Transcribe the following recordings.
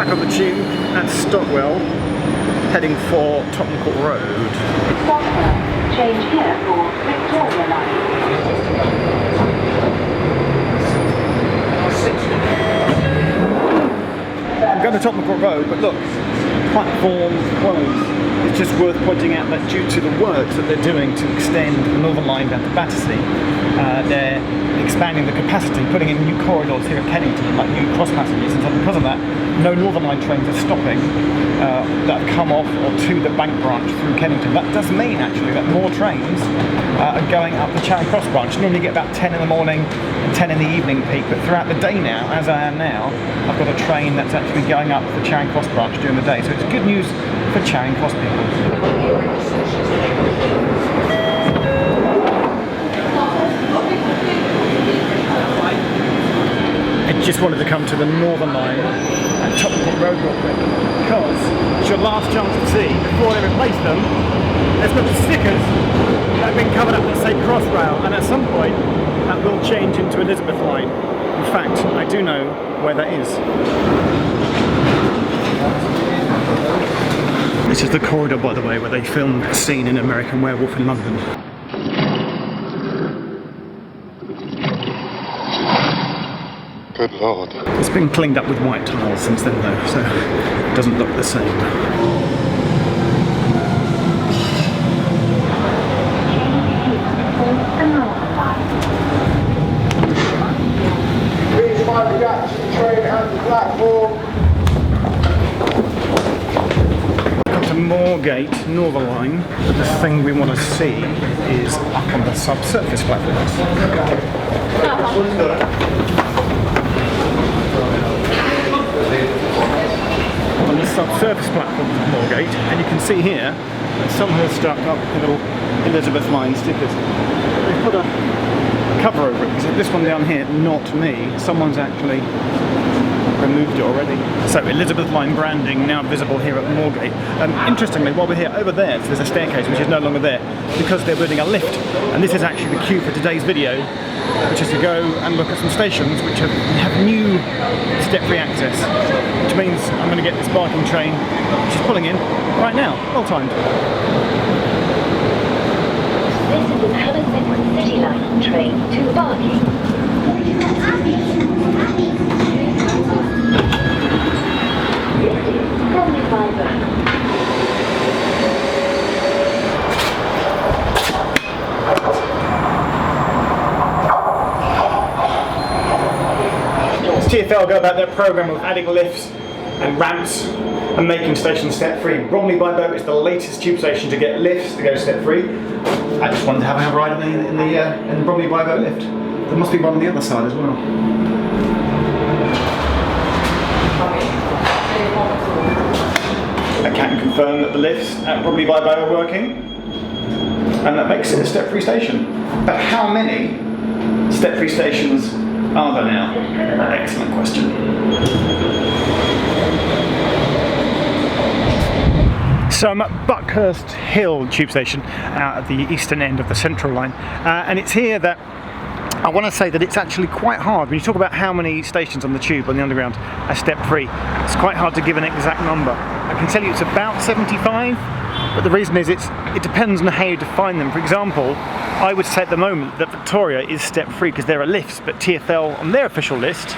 back on the tube at Stockwell, heading for Tottenham Court Road. Change here for Victoria Line. I'm going to Tottenham Court Road, but look, platform closed. It's just worth pointing out that due to the works that they're doing to extend the Northern Line down to Battersea, they're expanding the capacity, putting in new corridors here at Kennington, like new cross passages, and so because of that, no Northern Line trains are stopping that have come off or to the Bank branch through Kennington. That does mean actually that more trains are going up the Charing Cross branch. Normally you get about 10 in the morning and 10 in the evening peak, but throughout the day now, as I am now, I've got a train that's actually going up the Charing Cross branch during the day, so it's good news for Charing Cross people. I just wanted to come to the Northern Line at Tottenham Court Road real quick because it's your last chance to see before they replace them. There's got the stickers that have been covered up that say Crossrail, and at some point that will change into Elizabeth Line. In fact, I do know where that is. This is the corridor, by the way, where they filmed a scene in American Werewolf in London. Good lord. It's been cleaned up with white tiles since then though, so it doesn't look the same. Please mind the gaps in the train and the platform. Come to Moorgate, Northern Line, but the thing we want to see is up on the subsurface platforms. On the subsurface platforms of Moorgate, and you can see here that some have stuck up little Elizabeth Line stickers. They've put a cover over it, because this one down here, not me, someone's actually removed it already. So Elizabeth Line branding now visible here at Moorgate. Interestingly, while we're here, over there, so there's a staircase which is no longer there because they're building a lift, and this is actually the cue for today's video, which is to go and look at some stations which have new step-free access, which means I'm going to get this barking train, which is pulling in right now. Well timed. This is the Hammersmith City Line train to Barking. Bromley-by-Bow. TfL go about their programme of adding lifts and ramps and making stations step-free. Bromley-by-Bow is the latest tube station to get lifts to go step-free. I just wanted to have a ride in the Bromley-by-Bow lift. There must be one on the other side as well. I can confirm that the lifts at Bromley-by-Bow are working, and that makes it a step-free station. But how many step-free stations are there now? Excellent question. So I'm at Buckhurst Hill tube station at the eastern end of the Central Line, and it's here that I want to say that it's actually quite hard when you talk about how many stations on the tube on the underground are step-free. It's quite hard to give an exact number. I can tell you it's about 75, but the reason is it depends on how you define them. For example, I would say at the moment that Victoria is step-free because there are lifts, but TfL on their official list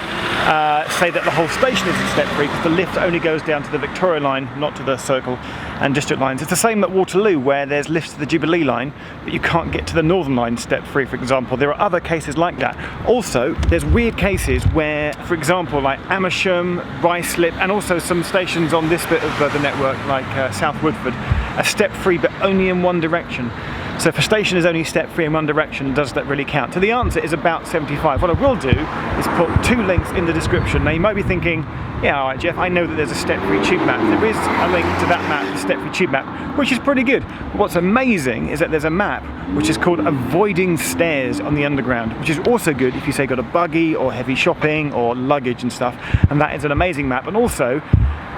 say that the whole station isn't step-free because the lift only goes down to the Victoria line, not to the Circle and District lines. It's the same at Waterloo, where there's lifts to the Jubilee line, but you can't get to the Northern line step-free, for example. There are other cases like that. Also, there's weird cases where, for example, like Amersham, Ruislip, and also some stations on this bit of the network, like South Woodford, are step-free but only in one direction. So if a station is only step-free in one direction, does that really count? So the answer is about 75. What I will do is put two links in the description. Now you might be thinking, yeah, alright Jeff, I know that there's a step-free tube map. There is a link to that map, the step-free tube map, which is pretty good. But what's amazing is that there's a map which is called Avoiding Stairs on the Underground, which is also good if you say got a buggy or heavy shopping or luggage and stuff, and that is an amazing map. And also,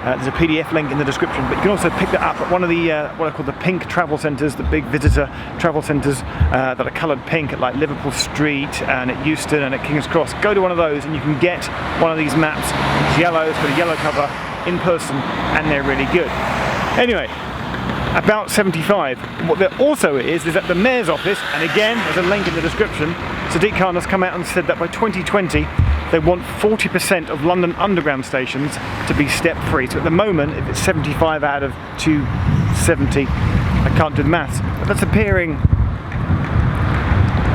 there's a PDF link in the description, but you can also pick that up at one of the what I call the pink travel centres, the big visitor travel centres that are coloured pink at like Liverpool Street and at Euston and at King's Cross. Go to one of those and you can get one of these maps. It's yellow, it's got a yellow cover, in person, and they're really good. Anyway, about 75. What there also is at the Mayor's office, and again, there's a link in the description, Sadiq Khan has come out and said that by 2020, they want 40% of London Underground stations to be step-free. So at the moment, if it's 75 out of 270, I can't do the maths, but that's appearing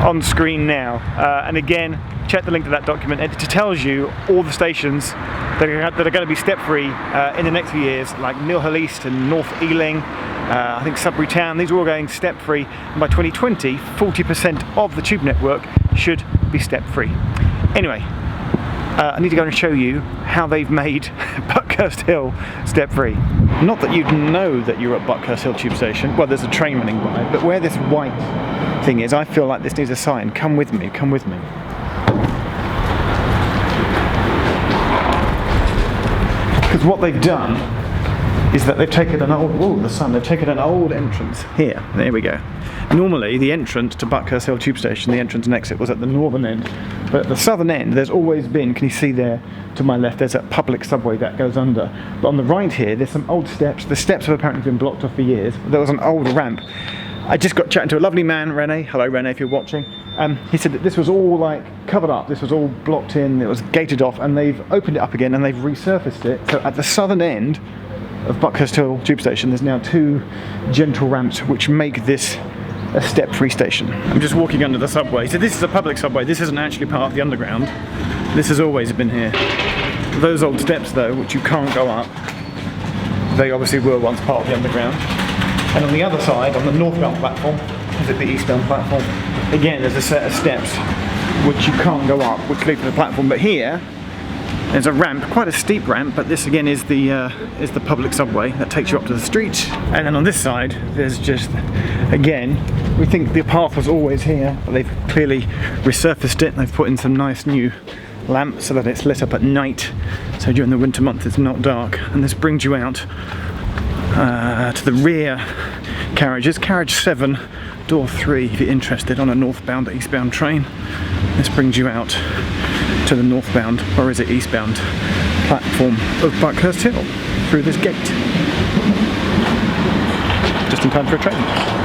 on screen now. And again, check the link to that document. It tells you all the stations that are going to be step-free in the next few years, like Mill Hill East and North Ealing, I think Sudbury Town. These are all going step-free, and by 2020, 40% of the tube network should be step-free. Anyway, I need to go and show you how they've made Buckhurst Hill step-free. Not that you'd know that you're at Buckhurst Hill tube station. Well, there's a train running by, but where this white thing is, I feel like this needs a sign. Come with me, come with me. Because what they've done is that they've taken an old, they've taken an old entrance here. There we go. Normally, the entrance to Buckhurst Hill tube station, the entrance and exit was at the northern end, but at the southern end, there's always been, can you see there to my left, there's a public subway that goes under. But on the right here, there's some old steps. The steps have apparently been blocked off for years. There was an old ramp. I just got chatting to a lovely man, Rene. Hello, Rene, if you're watching. He said that this was all like covered up. This was all blocked in. It was gated off, and they've opened it up again and they've resurfaced it. So at the southern end of Buckhurst Hill tube station, there's now 2 gentle ramps which make this a step-free station. I'm just walking under the subway. So this is a public subway. This isn't actually part of the underground. This has always been here. Those old steps, though, which you can't go up, they obviously were once part of the underground. And on the other side, on the northbound platform, is it the eastbound platform? Again, there's a set of steps which you can't go up, which lead to the platform. But here, there's a ramp, quite a steep ramp, but this again is the public subway that takes you up to the street. And then on this side, there's just, again, we think the path was always here, but they've clearly resurfaced it. They've put in some nice new lamps so that it's lit up at night, so during the winter months it's not dark. And this brings you out to the rear carriages, carriage 7, door 3, if you're interested, on a northbound or eastbound train. This brings you out to the northbound, or is it eastbound, platform of Buckhurst Hill through this gate. Just in time for a train.